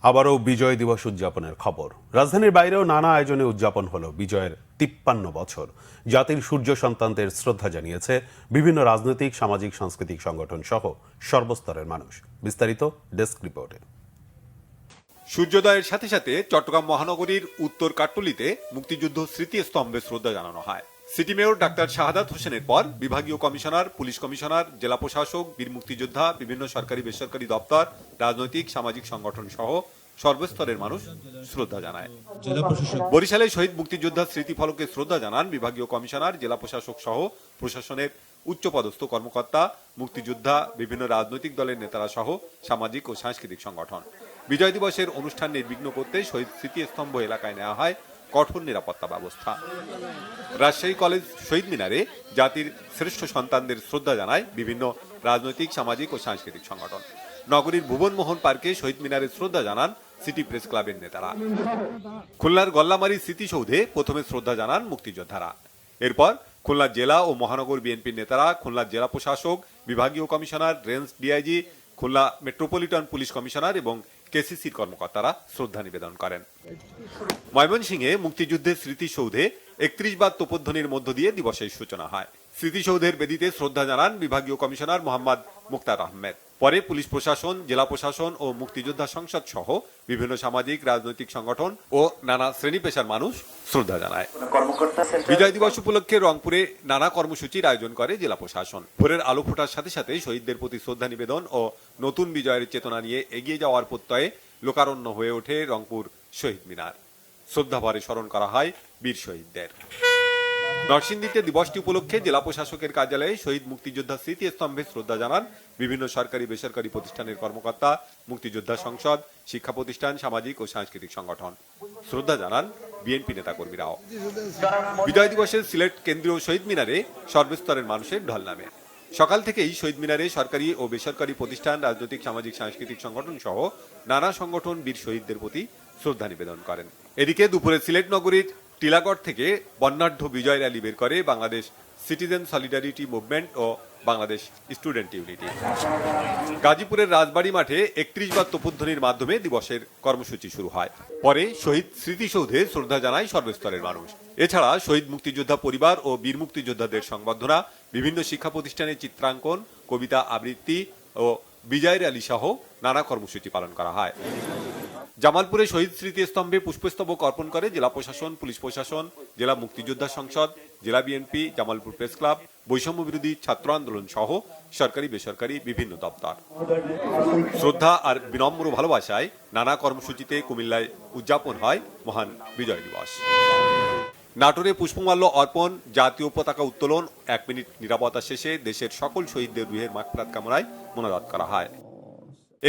আবারও বিজয় দিবস উদযাপনের খবর। রাজধানীর বাইরেও নানা আয়োজনে উদযাপন হলো বিজয়ের 53 বছর। জাতির সূর্য সন্তানদের শ্রদ্ধা জানিয়েছে বিভিন্ন রাজনৈতিক, সামাজিক, সাংস্কৃতিক সংগঠন সহ সর্বস্তরের মানুষ। বিস্তারিত ডেস্ক রিপোর্টে। সূর্যোদয়ের সাথে সাথে চট্টগ্রাম মহানগরীর উত্তর কাট্টলিতে মুক্তিযুদ্ধ স্মৃতিস্তম্ভে শ্রদ্ধা জানানো হয়। সিটি মেয়র ডাক্তার শাহাদাত হোসেনের পর বিভাগীয় কমিশনার, পুলিশ কমিশনার, জেলা প্রশাসক, বীর মুক্তিযোদ্ধা, বিভিন্ন সরকারি বেসরকারি দপ্তর, রাজনৈতিক সামাজিক সংগঠন সহ সর্বস্তরের মানুষ শ্রদ্ধা জানায়। বরিশালে শহীদ মুক্তিযোদ্ধা স্মৃতিফলকে শ্রদ্ধা জানান বিভাগীয় কমিশনার, জেলা প্রশাসক সহ প্রশাসনের উচ্চপদস্থ কর্মকর্তা, মুক্তিযোদ্ধা, বিভিন্ন রাজনৈতিক দলের নেতারা সহ সামাজিক ও সাংস্কৃতিক সংগঠন। বিজয় দিবসের অনুষ্ঠান নির্বিঘ্ন করতে শহীদ স্মৃতিস্তম্ভ এলাকায় নেওয়া হয় কঠোর নিরাপত্তা ব্যবস্থা। রাজশাহী কলেজ শহীদ মিনারে জাতির শ্রেষ্ঠ সন্তানদের শ্রদ্ধা জানায় বিভিন্ন রাজনৈতিক, সামাজিক ও সাংস্কৃতিক সংগঠন। নগরীর ভুবনমোহন পার্কে শহীদ মিনারে শ্রদ্ধা জানান সিটি প্রেস ক্লাবের নেতারা। খুলনার গল্লামারী স্মৃতিসৌধে প্রথমে শ্রদ্ধা জানান মুক্তিযোদ্ধারা। এরপর খুলনা জেলা ও মহানগর বিএনপির নেতারা, খুলনা জেলা প্রশাসক, বিভাগীয় commissioner, range DIG, Khulna metropolitan police commissioner এবং কেসিসির কর্মকর্তারা শ্রদ্ধা নিবেদন করেন। ময়মনসিংহে মুক্তিযুদ্ধের স্মৃতিসৌধে 31 বার তোপধ্বনির মধ্য দিয়ে দিবসের সূচনা হয়। স্মৃতিসৌধের বেদিতে শ্রদ্ধা জানান বিভাগীয় কমিশনার মোহাম্মদ মুক্তার আহমেদ। পরে পুলিশ প্রশাসন, জেলা প্রশাসন ও মুক্তিযোদ্ধা সংসদ সহ বিভিন্ন সামাজিক, রাজনৈতিক সংগঠন ও নানা শ্রেণী পেশার মানুষ শ্রদ্ধা জানায়। বিজয় দিবস উপলক্ষে রংপুরে নানা কর্মসূচির আয়োজন করে জেলা প্রশাসন। ভোরের আলো ফোটার সাথে সাথে শহীদদের প্রতি শ্রদ্ধা নিবেদন ও নতুন বিজয়ের চেতনা নিয়ে এগিয়ে যাওয়ার প্রত্যয়ে লোকারণ্য হয়ে ওঠে রংপুর শহীদ মিনার। শ্রদ্ধাভরে স্মরণ করা হয় বীর শহীদদের। নরসিংদীতে দিবসটি উপলক্ষে জেলা প্রশাসকের কার্যালয়ে শহীদ মুক্তিযোদ্ধা স্মৃতিস্তম্ভে শ্রদ্ধা জানান বিভিন্ন সরকারি বেসরকারি প্রতিষ্ঠানের কর্মকর্তা, মুক্তিযোদ্ধা সংসদ, শিক্ষা প্রতিষ্ঠান, সামাজিক ও সাংস্কৃতিক সংগঠন। শ্রদ্ধা জানান বিএনপি নেতাকর্মীরাও। বিজয় দিবসে সিলেট কেন্দ্রীয় শহীদ মিনারে সর্বস্তরের মানুষের ঢল নামে। সকাল থেকেই শহীদ মিনারে সরকারি ও বেসরকারি প্রতিষ্ঠান, রাজনৈতিক, সামাজিক, সাংস্কৃতিক সংগঠন সহ নানা সংগঠন বীর শহীদদের প্রতি শ্রদ্ধা নিবেদন করেন। এদিকে দুপুরে সিলেট নগরীর টিলাগড় থেকে বর্ণাঢ্য বিজয় র্যালি বের করে বাংলাদেশ সিটিজেন সলিডারিটি মুভমেন্ট ও বাংলাদেশ স্টুডেন্ট ইউনিটি। গাজীপুরের রাজবাড়ী মাঠে 31 বার তোপধ্বনির মাধ্যমে দিবসের কর্মসূচি শুরু হয়। পরে শহীদ স্মৃতিসৌধে শ্রদ্ধা জানায় সর্বস্তরের মানুষ। এছাড়া শহীদ মুক্তিযোদ্ধা পরিবার ও বীর মুক্তিযোদ্ধাদের সংবর্ধনা, বিভিন্ন শিক্ষা প্রতিষ্ঠানে চিত্রাঙ্কন, কবিতা আবৃত্তি ও বিজয় র্যালি সহ নানা কর্মসূচি পালন করা হয়। জামালপুরে শহীদ স্মৃতিস্তম্ভে পুষ্পস্তবক অর্পণ করে জেলা প্রশাসন, পুলিশ প্রশাসন, জেলা মুক্তিযোদ্ধা সংসদ, জেলা বিএনপি, জামালপুর প্রেস ক্লাব, বৈষম্য বিরোধী ছাত্র আন্দোলন সহ সরকারি বেসরকারি বিভিন্ন দপ্তর। শ্রদ্ধা আর বিনম্র ভালোবাসায় নানা কর্মসূচিতে কুমিল্লায় উদযাপন হয় মহান বিজয় দিবস। নাটোরে পুষ্পমাল্য অর্পণ, জাতীয় পতাকা উত্তোলন, 1 মিনিট নিরাপত্তা শেষে দেশের সকল শহীদদের রুহের মাগফিরাত কামনায় মোনাজাত করা হয়।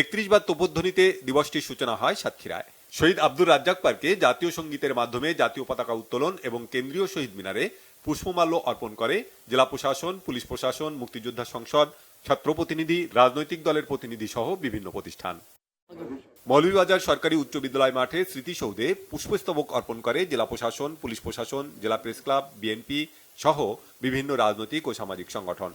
31 বার তোপধ্বনিতে দিবসটির সূচনা হয় সাতক্ষীরায়। শহীদ আব্দুর রাজ্জাক পার্কে জাতীয় সঙ্গীতের মাধ্যমে জাতীয় পতাকা উত্তোলন এবং কেন্দ্রীয় শহীদ মিনারে পুষ্পমাল্য অর্পণ করে জেলা প্রশাসন, পুলিশ প্রশাসন, মুক্তিযোদ্ধা সংসদ, ছাত্র প্রতিনিধি, রাজনৈতিক দলের প্রতিনিধি সহ বিভিন্ন প্রতিষ্ঠান। মৌলভীবাজার সরকারি উচ্চ বিদ্যালয় মাঠে স্মৃতিসৌধে পুষ্পস্তবক অর্পণ করে জেলা প্রশাসন, পুলিশ প্রশাসন, জেলা প্রেস ক্লাব, বিএনপি সহ বিভিন্ন রাজনৈতিক ও সামাজিক সংগঠন।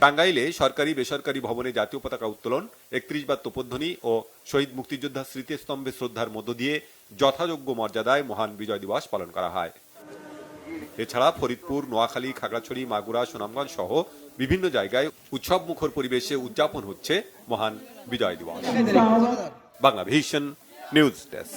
টাঙ্গাইলে সরকারি বেসরকারি ভবনে জাতীয় পতাকা উত্তোলন, 31 বার তোপধ্বনি ও শহীদ মুক্তিযোদ্ধা স্মৃতিস্তম্ভে শ্রদ্ধার মধ্য দিয়ে যথাযোগ্য মর্যাদায় মহান বিজয় দিবস পালন করা হয়। এছাড়া ফরিদপুর, নোয়াখালী, খাগড়াছড়ি, মাগুরা, সুনামগঞ্জ সহ বিভিন্ন জায়গায় উৎসব মুখর পরিবেশে উদযাপন হচ্ছে মহান বিজয় দিবস। Banglavision news desk.